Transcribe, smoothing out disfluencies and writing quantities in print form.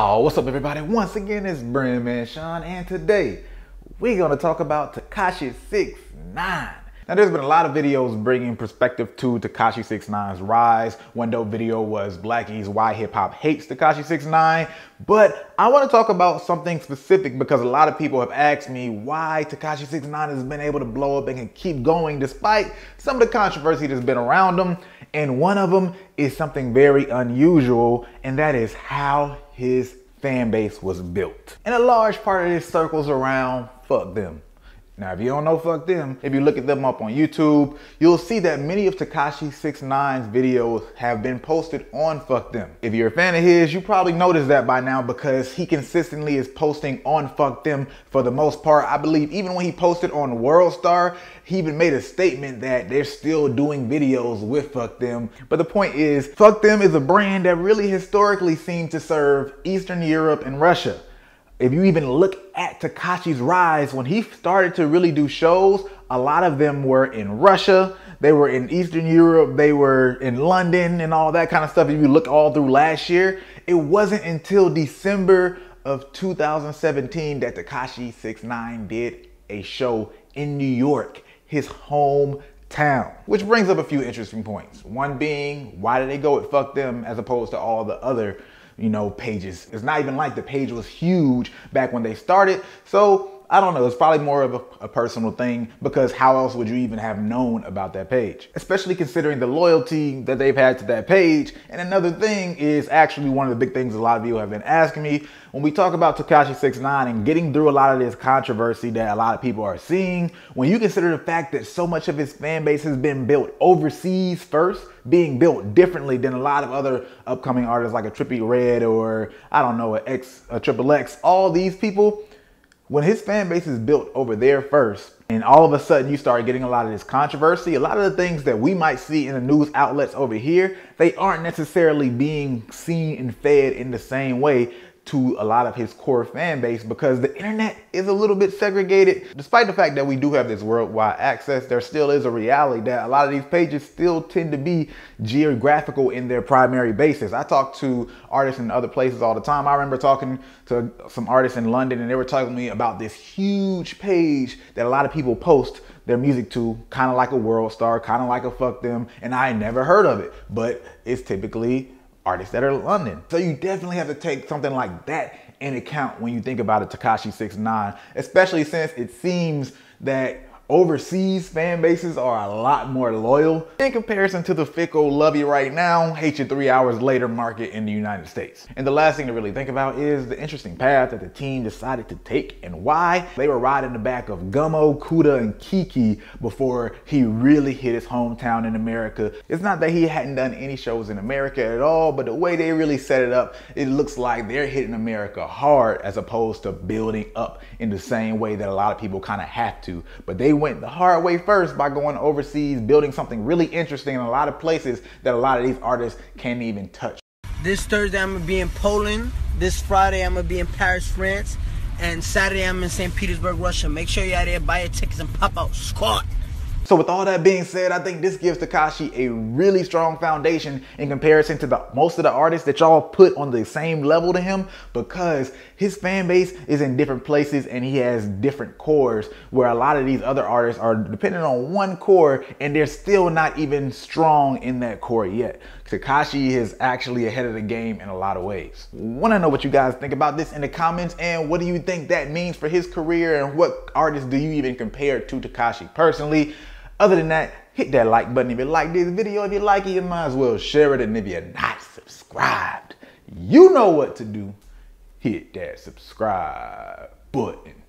Yo, what's up everybody? Once again, it's Brand Man Sean, and today we're gonna talk about Tekashi69. Now there's been a lot of videos bringing perspective to Tekashi69's rise. One dope video was Blackie's Why Hip Hop Hates Tekashi69, but I wanna talk about something specific because a lot of people have asked me why Tekashi69 has been able to blow up and can keep going despite some of the controversy that's been around him. And one of them is something very unusual, and that is how his fan base was built. And a large part of this circles around Fck Them. Now, if you don't know Fck Them, if you look at them up on YouTube, you'll see that many of Tekashi69's videos have been posted on Fck Them. If you're a fan of his, you probably noticed that by now because he consistently is posting on Fck Them for the most part. I believe even when he posted on World Star, he even made a statement that they're still doing videos with Fck Them. But the point is, Fck Them is a brand that really historically seemed to serve Eastern Europe and Russia. If you even look at Tekashi's rise, when he started to really do shows, a lot of them were in Russia, they were in Eastern Europe, they were in London and all that kind of stuff. If you look all through last year, it wasn't until December of 2017 that Tekashi69 did a show in New York, his hometown. Which brings up a few interesting points. One being, why did they go with Fck Them as opposed to all the other pages? It's not even like the page was huge back when they started. So I don't know, it's probably more of a personal thing, because how else would you even have known about that page? Especially considering the loyalty that they've had to that page. And another thing is actually one of the big things a lot of you have been asking me. When we talk about Tekashi69 and getting through a lot of this controversy that a lot of people are seeing, when you consider the fact that so much of his fan base has been built overseas first, being built differently than a lot of other upcoming artists like a Trippie Redd or I don't know, a XXX, all these people, when his fan base is built over there first, and all of a sudden you start getting a lot of this controversy, a lot of the things that we might see in the news outlets over here, they aren't necessarily being seen and fed in the same way to a lot of his core fan base, because the internet is a little bit segregated. Despite the fact that we do have this worldwide access, there still is a reality that a lot of these pages still tend to be geographical in their primary basis. I talk to artists in other places all the time. I remember talking to some artists in London, and they were talking to me about this huge page that a lot of people post their music to, kind of like a World Star, kind of like a Fck Them, and I never heard of it, but it's typically artists that are in London. So you definitely have to take something like that in account when you think about a Tekashi69, especially since it seems that overseas fan bases are a lot more loyal in comparison to the fickle love you right now, hate you 3 hours later market in the United States. And the last thing to really think about is the interesting path that the team decided to take and why. They were riding the back of Gummo, Kuda, and Kiki before he really hit his hometown in America. It's not that he hadn't done any shows in America at all, but the way they really set it up, it looks like they're hitting America hard as opposed to building up in the same way that a lot of people kind of have to. But they went the hard way first by going overseas, building something really interesting in a lot of places that a lot of these artists can't even touch. This Thursday I'm gonna be in Poland. This Friday I'm gonna be in Paris, France. And Saturday I'm in St. Petersburg, Russia. Make sure you're out there, buy your tickets and pop out. Squad! So with all that being said, I think this gives Tekashi a really strong foundation in comparison to most of the artists that y'all put on the same level to him, because his fan base is in different places and he has different cores, where a lot of these other artists are dependent on one core and they're still not even strong in that core yet. Tekashi is actually ahead of the game in a lot of ways. Want to know what you guys think about this in the comments, and what do you think that means for his career, and what artists do you even compare to Tekashi personally? Other than that, hit that like button if you like this video. If you like it, you might as well share it. And if you're not subscribed, you know what to do. Hit that subscribe button.